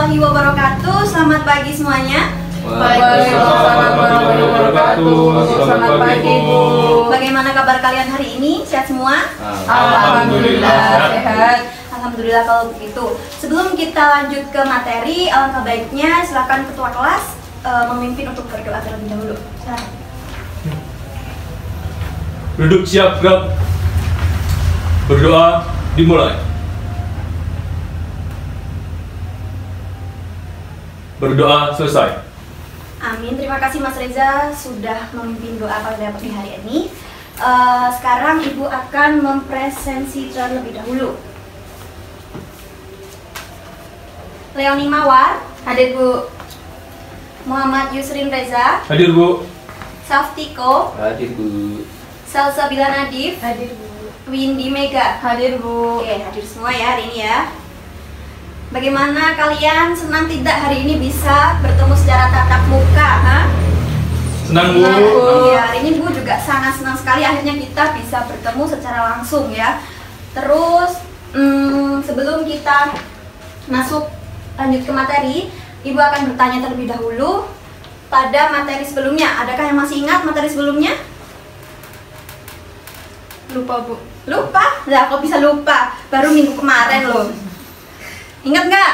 warahmatullahi wabarakatuh. Selamat pagi semuanya. Waalaikumsalam warahmatullahi wabarakatuh. Selamat pagi, Bu. Bagaimana kabar kalian hari ini? Sehat semua? Alhamdulillah sehat. Alhamdulillah kalau begitu. Sebelum kita lanjut ke materi, alangkah baiknya silakan ketua kelas memimpin untuk berdoa terlebih dahulu. Silakan. Duduk siap, gerak. Berdoa dimulai. Berdoa selesai. Amin. Terima kasih Mas Reza sudah memimpin doa pada pagi hari ini. Sekarang Ibu akan mempresensi terlebih dahulu. Leoni Mawar, hadir Bu. Muhammad Yusrin Reza, Hadir, Bu. Saftiko, Hadir, Bu. Salsabila Nadif, Hadir, Bu. Windy Mega. Hadir, Bu. Oke, hadir semua ya hari ini ya. Bagaimana kalian senang tidak hari ini bisa bertemu secara tatap muka? Senang, Bu. Iya, hari ini Bu juga sangat senang sekali akhirnya kita bisa bertemu secara langsung ya. Terus sebelum kita masuk lanjut ke materi, Ibu akan bertanya terlebih dahulu pada materi sebelumnya. Adakah yang masih ingat materi sebelumnya? Lupa, Bu. Lupa? Lah kok bisa lupa? Baru minggu kemarin loh. Ingat nggak?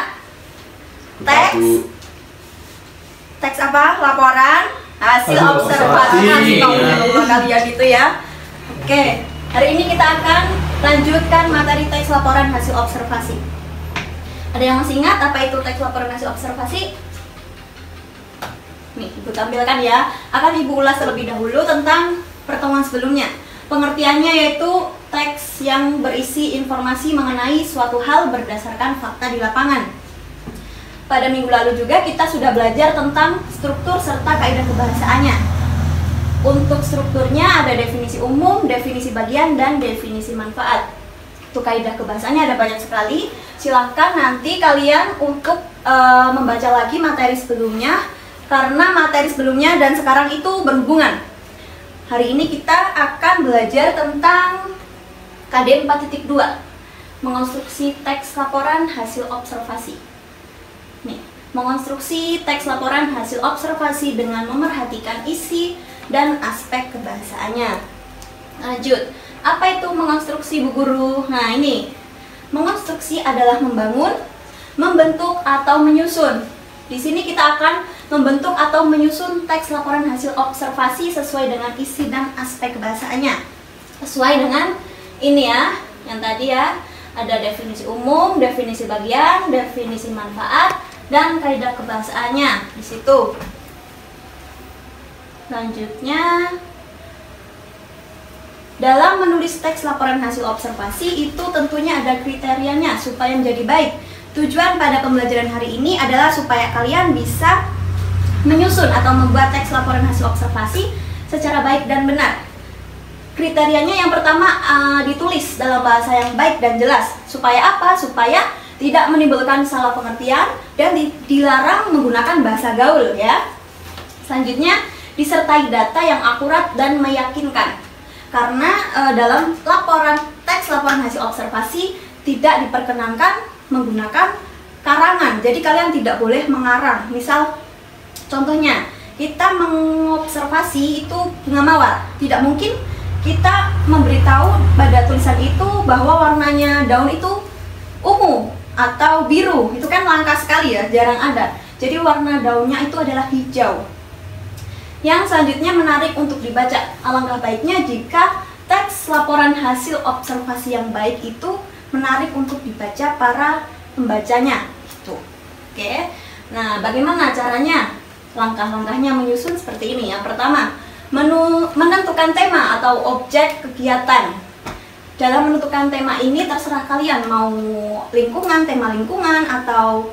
Teks apa? Laporan hasil observasi. Kalau kalian itu ya. Oke, hari ini kita akan lanjutkan materi teks laporan hasil observasi. Ada yang masih ingat apa itu teks laporan hasil observasi? Nih, Ibu tampilkan ya. Akan Ibu ulas terlebih dahulu tentang pertemuan sebelumnya. Pengertiannya yaitu teks yang berisi informasi mengenai suatu hal berdasarkan fakta di lapangan. Pada minggu lalu juga kita sudah belajar tentang struktur serta kaidah kebahasaannya. Untuk strukturnya ada definisi umum, definisi bagian, dan definisi manfaat. Untuk kaidah kebahasaannya ada banyak sekali. Silahkan nanti kalian untuk membaca lagi materi sebelumnya, karena materi sebelumnya dan sekarang itu berhubungan. Hari ini kita akan belajar tentang KD 4.2, mengonstruksi teks laporan hasil observasi. Nih, mengonstruksi teks laporan hasil observasi dengan memerhatikan isi dan aspek kebahasaannya. Lanjut, apa itu mengonstruksi, Bu Guru? Nah ini, mengonstruksi adalah membangun, membentuk atau menyusun. Di sini kita akan membentuk atau menyusun teks laporan hasil observasi sesuai dengan isi dan aspek kebahasaannya. Sesuai dengan ini ya, yang tadi ya, ada definisi umum, definisi bagian, definisi manfaat, dan kaidah kebahasaannya di situ. Selanjutnya, dalam menulis teks laporan hasil observasi itu tentunya ada kriterianya supaya menjadi baik. Tujuan pada pembelajaran hari ini adalah supaya kalian bisa menyusun atau membuat teks laporan hasil observasi secara baik dan benar. Kriterianya yang pertama ditulis dalam bahasa yang baik dan jelas. Supaya apa? Supaya tidak menimbulkan salah pengertian dan dilarang menggunakan bahasa gaul ya. Selanjutnya, disertai data yang akurat dan meyakinkan. Karena dalam teks laporan hasil observasi tidak diperkenankan menggunakan karangan. Jadi kalian tidak boleh mengarang. Misal contohnya, kita mengobservasi itu bunga mawar. Tidak mungkin kita memberitahu pada tulisan itu bahwa warnanya daun itu ungu atau biru. Itu kan langka sekali ya, jarang ada. Jadi warna daunnya itu adalah hijau. Yang selanjutnya menarik untuk dibaca. Alangkah baiknya jika teks laporan hasil observasi yang baik itu menarik untuk dibaca para pembacanya. Gitu. Oke. Nah, bagaimana caranya? Langkah-langkahnya menyusun seperti ini. Yang pertama, menentukan tema atau objek kegiatan. Dalam menentukan tema ini terserah kalian mau lingkungan, tema lingkungan, atau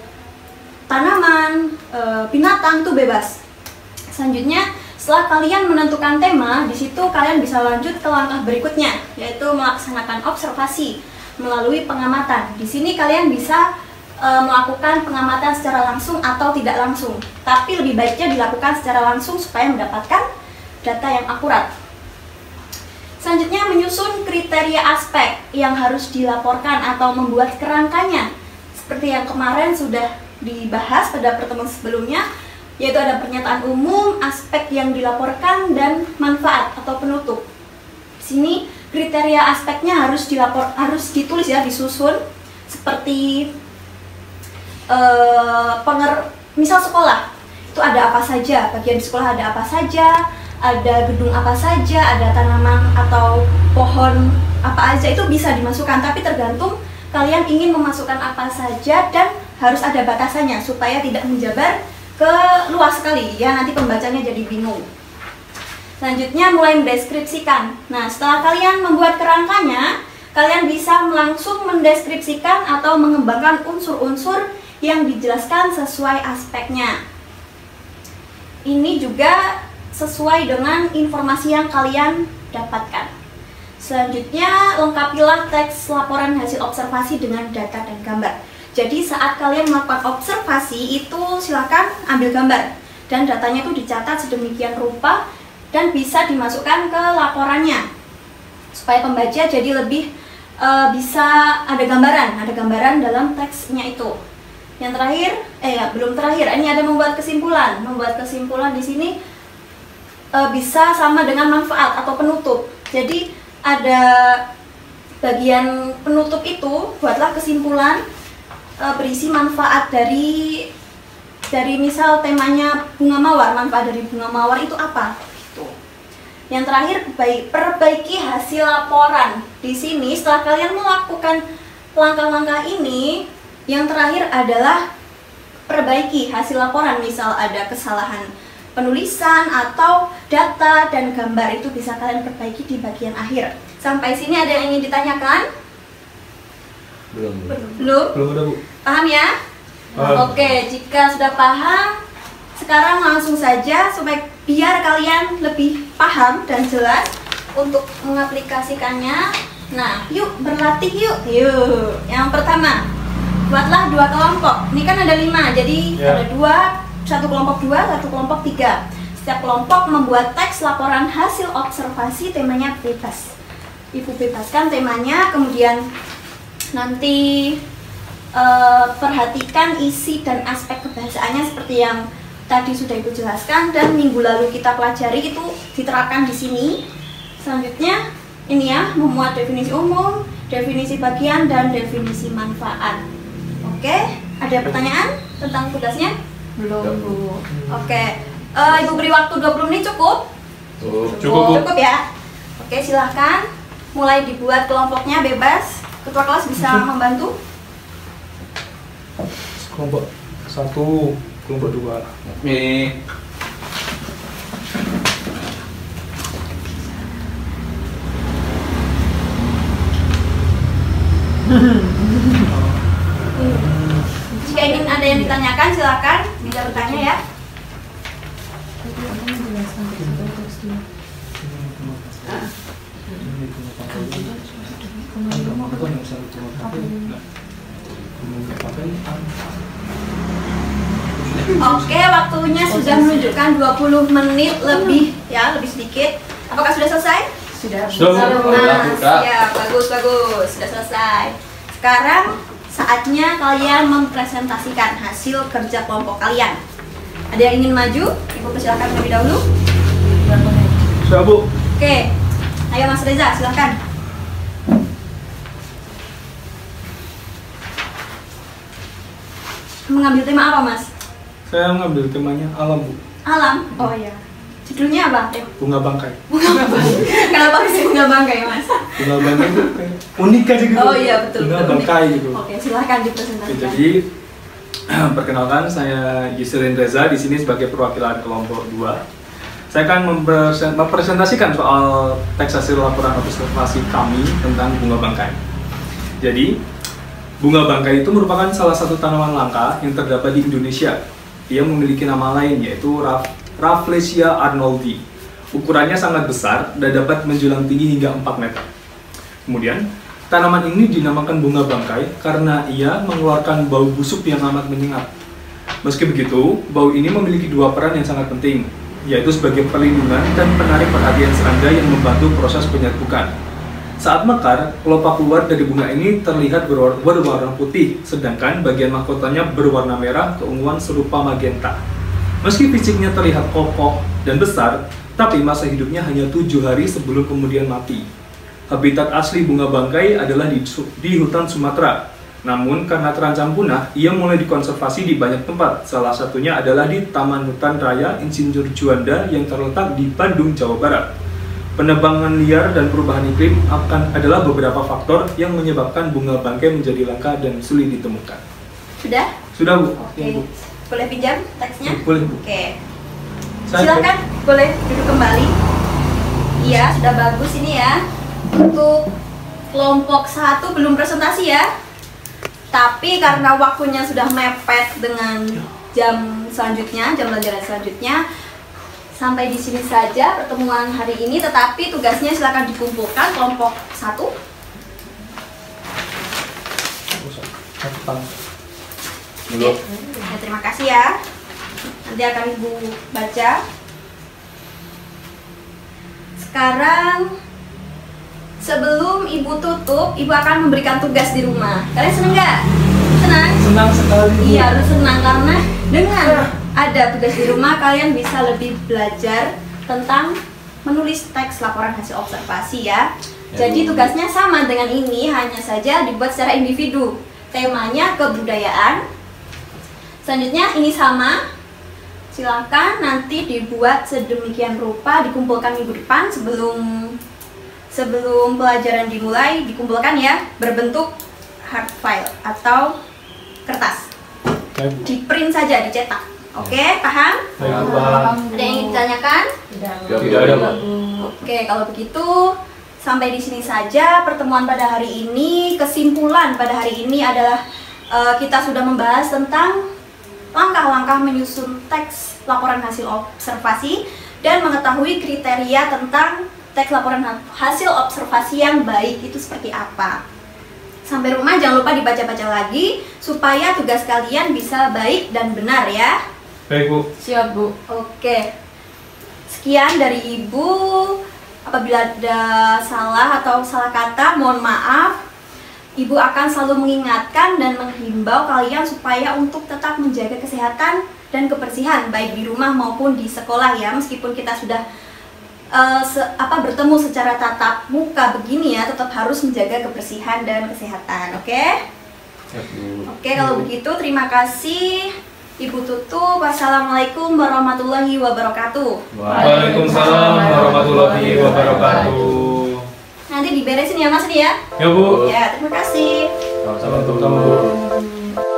tanaman, binatang, itu bebas. Selanjutnya, setelah kalian menentukan tema, di situ kalian bisa lanjut ke langkah berikutnya, yaitu melaksanakan observasi melalui pengamatan. Di sini kalian bisa melakukan pengamatan secara langsung atau tidak langsung. Tapi lebih baiknya dilakukan secara langsung supaya mendapatkan data yang akurat. Selanjutnya, menyusun kriteria aspek yang harus dilaporkan atau membuat kerangkanya. Seperti yang kemarin sudah dibahas pada pertemuan sebelumnya, yaitu ada pernyataan umum, aspek yang dilaporkan, dan manfaat atau penutup. Di sini kriteria aspeknya harus ditulis ya, disusun seperti misal sekolah itu ada apa saja, bagian di sekolah ada apa saja, ada gedung apa saja, ada tanaman atau pohon apa aja, itu bisa dimasukkan, tapi tergantung kalian ingin memasukkan apa saja dan harus ada batasannya supaya tidak menjabar ke luas sekali ya, nanti pembacanya jadi bingung. Selanjutnya mulai mendeskripsikan. Nah, setelah kalian membuat kerangkanya, kalian bisa langsung mendeskripsikan atau mengembangkan unsur-unsur yang dijelaskan sesuai aspeknya. Ini juga sesuai dengan informasi yang kalian dapatkan. Selanjutnya, lengkapilah teks laporan hasil observasi dengan data dan gambar. Jadi saat kalian melakukan observasi itu silakan ambil gambar dan datanya itu dicatat sedemikian rupa dan bisa dimasukkan ke laporannya supaya pembaca jadi lebih bisa ada gambaran dalam teksnya itu. Yang terakhir, belum terakhir, ini ada membuat kesimpulan. Membuat kesimpulan di sini bisa sama dengan manfaat atau penutup. Jadi ada bagian penutup itu, buatlah kesimpulan berisi manfaat dari misal temanya bunga mawar, manfaat dari bunga mawar itu apa? Gitu. Yang terakhir, perbaiki hasil laporan. Di sini setelah kalian melakukan langkah-langkah ini, yang terakhir adalah perbaiki hasil laporan. Misal ada kesalahan penulisan atau data dan gambar, itu bisa kalian perbaiki di bagian akhir. Sampai sini ada yang ingin ditanyakan? Belum. Belum ada, Bu. Paham ya? Oke, jika sudah paham, sekarang langsung saja supaya biar kalian lebih paham dan jelas untuk mengaplikasikannya. Nah, yuk berlatih yuk. Yang pertama, buatlah 2 kelompok. Ini kan ada 5, jadi ada 2, satu kelompok 2, satu kelompok 3. Setiap kelompok membuat teks laporan hasil observasi, temanya bebas. Ibu bebaskan temanya, kemudian nanti perhatikan isi dan aspek kebahasaannya seperti yang tadi sudah Ibu jelaskan dan minggu lalu kita pelajari, itu diterapkan di sini. Selanjutnya ini ya, memuat definisi umum, definisi bagian, dan definisi manfaat. Oke, ada pertanyaan tentang tugasnya? Belum, Bu. Oke, Ibu beri waktu 20 menit cukup? Cukup, Bu. Cukup ya? Oke, silahkan mulai dibuat kelompoknya, bebas. Ketua kelas bisa membantu? Kelompok 1, kelompok 2. Ini Jika ingin ada yang ditanyakan, silakan bisa bertanya ya. Oke, waktunya sudah menunjukkan 20 menit lebih ya, lebih sedikit. Apakah sudah selesai? Sudah. Ya, bagus. Sudah selesai. Sekarang saatnya kalian mempresentasikan hasil kerja kelompok kalian. Ada yang ingin maju? Ibu persilakan terlebih dahulu. Sudah, Bu. Oke, ayo Mas Reza, silakan. Mengambil tema apa, Mas? Saya mengambil temanya alam, Bu. Alam? Oh iya. Judulnya apa? Bunga bangkai. Kenapa sih bunga bangkai, Mas? Bunga bangkai itu kayak unik aja gitu. Oh iya, betul. Bunga betul. bangkai gitu. Oke, silahkan Oke, dipresentasikan. jadi perkenalkan, saya Yusrin Reza di sini sebagai perwakilan kelompok 2. Saya akan mempresentasikan soal teks hasil laporan observasi kami tentang bunga bangkai. Jadi, bunga bangkai itu merupakan salah satu tanaman langka yang terdapat di Indonesia. Ia memiliki nama lain yaitu Rafflesia arnoldi. Ukurannya sangat besar dan dapat menjulang tinggi hingga 4 meter. Kemudian, tanaman ini dinamakan bunga bangkai karena ia mengeluarkan bau busuk yang amat menyengat. Meski begitu, bau ini memiliki 2 peran yang sangat penting, yaitu sebagai perlindungan dan penarik perhatian serangga yang membantu proses penyerbukan. Saat mekar, kelopak luar dari bunga ini terlihat berwarna putih, sedangkan bagian mahkotanya berwarna merah keunguan serupa magenta. Meski fisiknya terlihat kokoh dan besar, tapi masa hidupnya hanya 7 hari sebelum kemudian mati. Habitat asli bunga bangkai adalah di hutan Sumatera. Namun karena terancam punah, ia mulai dikonservasi di banyak tempat. Salah satunya adalah di Taman Hutan Raya Insinyur Juanda yang terletak di Bandung, Jawa Barat. Penebangan liar dan perubahan iklim adalah beberapa faktor yang menyebabkan bunga bangkai menjadi langka dan sulit ditemukan. Sudah? Sudah, Bu? Oke. Ya, Bu. Boleh pinjam teksnya? Boleh, Bu. Oke. Saya- Silakan, boleh duduk kembali. Iya, sudah bagus ini ya. Untuk kelompok 1 belum presentasi ya. Tapi karena waktunya sudah mepet dengan jam selanjutnya, jam pelajaran selanjutnya, sampai di sini saja pertemuan hari ini. Tetapi tugasnya silakan dikumpulkan kelompok 1. Dulu. Ya, terima kasih ya. Nanti akan Ibu baca. Sekarang sebelum Ibu tutup, Ibu akan memberikan tugas di rumah. Kalian seneng nggak? Senang? Senang sekali, Bu. Iya, harus senang karena dengan ada tugas di rumah kalian bisa lebih belajar tentang menulis teks laporan hasil observasi ya. Jadi tugasnya sama dengan ini, hanya saja dibuat secara individu. Temanya kebudayaan. Selanjutnya ini sama. Silakan nanti dibuat sedemikian rupa, dikumpulkan minggu depan sebelum pelajaran dimulai, dikumpulkan ya berbentuk hard file atau kertas. Di print saja, dicetak. Oke, paham? Baik, Bu, paham. Ada yang ingin ditanyakan? Tidak ada, Pak. Oke, kalau begitu sampai di sini saja pertemuan pada hari ini. Kesimpulan pada hari ini adalah kita sudah membahas tentang langkah-langkah menyusun teks laporan hasil observasi dan mengetahui kriteria tentang teks laporan hasil observasi yang baik itu seperti apa. Sampai rumah jangan lupa dibaca-baca lagi supaya tugas kalian bisa baik dan benar ya. Baik, Bu. Siap, Bu. Oke. Sekian dari Ibu. Apabila ada salah atau salah kata, mohon maaf. Ibu akan selalu mengingatkan dan menghimbau kalian supaya untuk tetap menjaga kesehatan dan kebersihan baik di rumah maupun di sekolah ya. Meskipun kita sudah bertemu secara tatap muka begini ya, tetap harus menjaga kebersihan dan kesehatan. Oke? Oke, kalau begitu terima kasih. Ibu tutup. Wassalamualaikum warahmatullahi wabarakatuh. Waalaikumsalam warahmatullahi wabarakatuh. Nanti diberesin ya Mas nih ya. Ya, Bu. Ya, terima kasih. Sama-sama, Bu. Sama-sama, Bu.